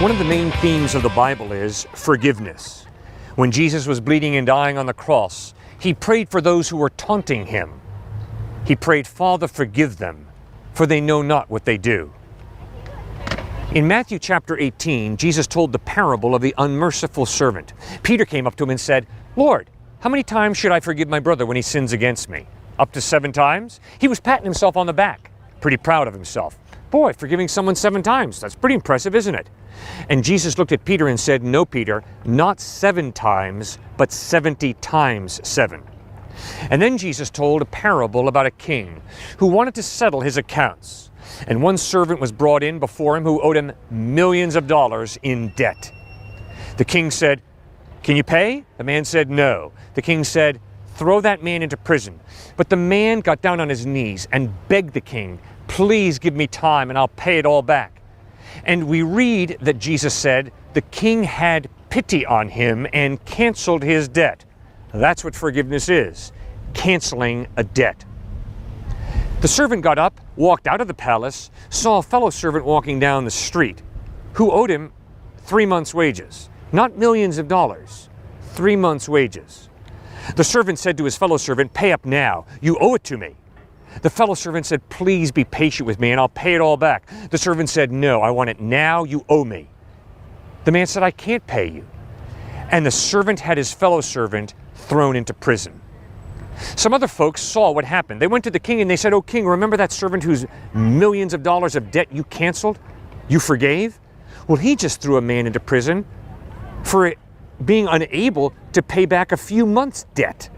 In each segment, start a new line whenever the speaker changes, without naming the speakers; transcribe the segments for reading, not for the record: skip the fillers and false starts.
One of the main themes of the Bible is forgiveness. When Jesus was bleeding and dying on the cross, he prayed for those who were taunting him. He prayed, "Father, forgive them, for they know not what they do." In Matthew chapter 18, Jesus told the parable of the unmerciful servant. Peter came up to him and said, "Lord, how many times should I forgive my brother when he sins against me? Up to 7 times? He was patting himself on the back, pretty proud of himself. Boy, forgiving someone 7 times, that's pretty impressive, isn't it? And Jesus looked at Peter and said, "No, Peter, not 7 times, but 70 times 7. And then Jesus told a parable about a king who wanted to settle his accounts. And one servant was brought in before him who owed him millions of dollars in debt. The king said, "Can you pay?" The man said, "No." The king said, "Throw that man into prison." But the man got down on his knees and begged the king, "Please give me time and I'll pay it all back." And we read that Jesus said the king had pity on him and canceled his debt. That's what forgiveness is, canceling a debt. The servant got up, walked out of the palace, saw a fellow servant walking down the street who owed him 3 months' wages. Not millions of dollars, 3 months' wages. The servant said to his fellow servant, "Pay up now, you owe it to me." The fellow servant said, "Please be patient with me and I'll pay it all back." The servant said, "No, I want it now, you owe me." The man said, "I can't pay you." And the servant had his fellow servant thrown into prison. Some other folks saw what happened. They went to the king and they said, "Oh king, remember that servant whose millions of dollars of debt you canceled? You forgave? Well, he just threw a man into prison for being unable to pay back a few months' debt."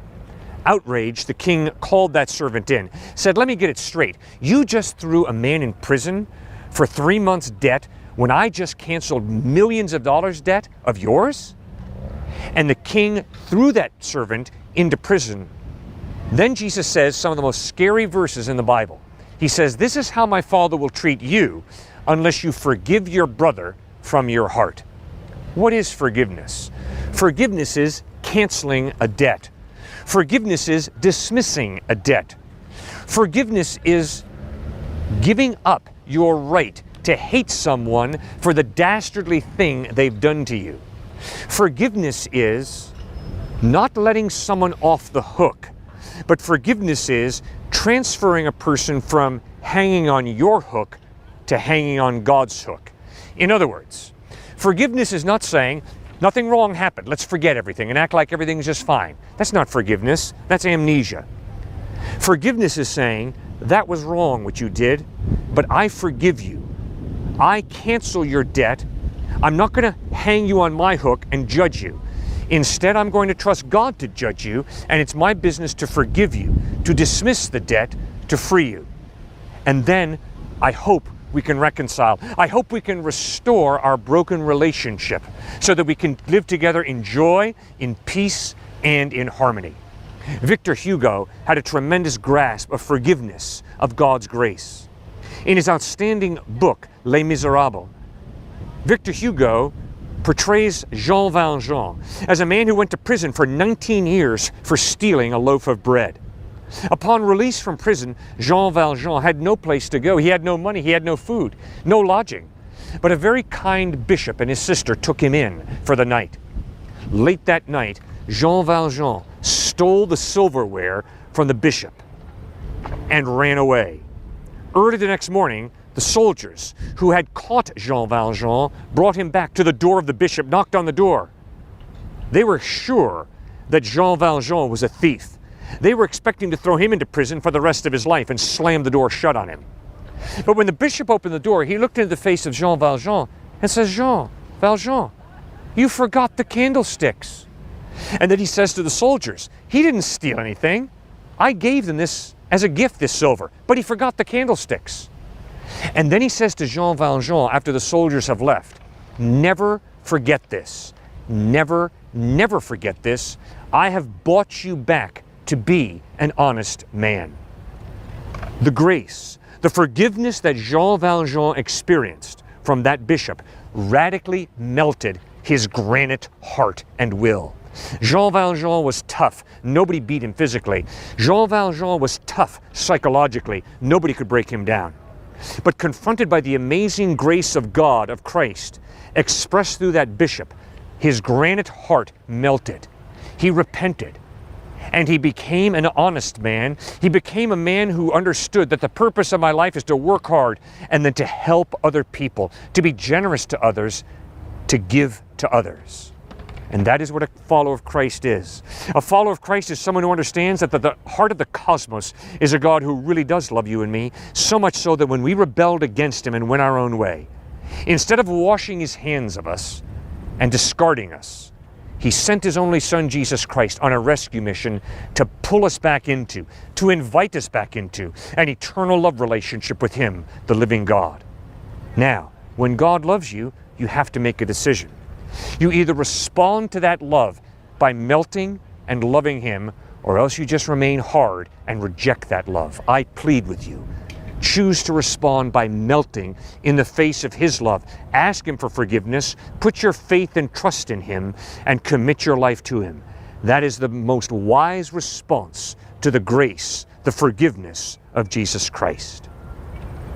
Outraged, the king called that servant in, said, "Let me get it straight. You just threw a man in prison for 3 months' debt when I just canceled millions of dollars debt of yours?" And the king threw that servant into prison. Then Jesus says some of the most scary verses in the Bible. He says, "This is how my Father will treat you unless you forgive your brother from your heart." What is forgiveness? Forgiveness is canceling a debt. Forgiveness is dismissing a debt. Forgiveness is giving up your right to hate someone for the dastardly thing they've done to you. Forgiveness is not letting someone off the hook, but forgiveness is transferring a person from hanging on your hook to hanging on God's hook. In other words, forgiveness is not saying, "Nothing wrong happened, let's forget everything and act like everything's just fine." That's not forgiveness, that's amnesia. Forgiveness is saying, "That was wrong what you did, but I forgive you. I cancel your debt. I'm not going to hang you on my hook and judge you. Instead, I'm going to trust God to judge you, and it's my business to forgive you, to dismiss the debt, to free you." And then I hope we can reconcile. I hope we can restore our broken relationship so that we can live together in joy, in peace, and in harmony. Victor Hugo had a tremendous grasp of forgiveness, of God's grace. In his outstanding book, Les Misérables, Victor Hugo portrays Jean Valjean as a man who went to prison for 19 years for stealing a loaf of bread. Upon release from prison, Jean Valjean had no place to go. He had no money, he had no food, no lodging. But a very kind bishop and his sister took him in for the night. Late that night, Jean Valjean stole the silverware from the bishop and ran away. Early the next morning, the soldiers who had caught Jean Valjean brought him back to the door of the bishop, knocked on the door. They were sure that Jean Valjean was a thief. They were expecting to throw him into prison for the rest of his life and slam the door shut on him. But when the bishop opened the door, he looked into the face of Jean Valjean and says, "Jean Valjean, you forgot the candlesticks." And then he says to the soldiers, "He didn't steal anything. I gave them this as a gift, this silver, but he forgot the candlesticks." And then he says to Jean Valjean after the soldiers have left, "Never forget this. Never, never forget this. I have bought you back to be an honest man." The grace, the forgiveness that Jean Valjean experienced from that bishop radically melted his granite heart and will. Jean Valjean was tough. Nobody beat him physically. Jean Valjean was tough psychologically. Nobody could break him down. But confronted by the amazing grace of God, of Christ, expressed through that bishop, his granite heart melted. He repented. And he became an honest man. He became a man who understood that the purpose of my life is to work hard and then to help other people, to be generous to others, to give to others. And that is what a follower of Christ is. A follower of Christ is someone who understands that the heart of the cosmos is a God who really does love you and me, so much so that when we rebelled against him and went our own way, instead of washing his hands of us and discarding us, he sent his only Son, Jesus Christ, on a rescue mission to pull us back into, to invite us back into an eternal love relationship with him, the living God. Now, when God loves you, you have to make a decision. You either respond to that love by melting and loving him, or else you just remain hard and reject that love. I plead with you. Choose to respond by melting in the face of his love. Ask him for forgiveness, put your faith and trust in him, and commit your life to him. That is the most wise response to the grace, the forgiveness of Jesus Christ.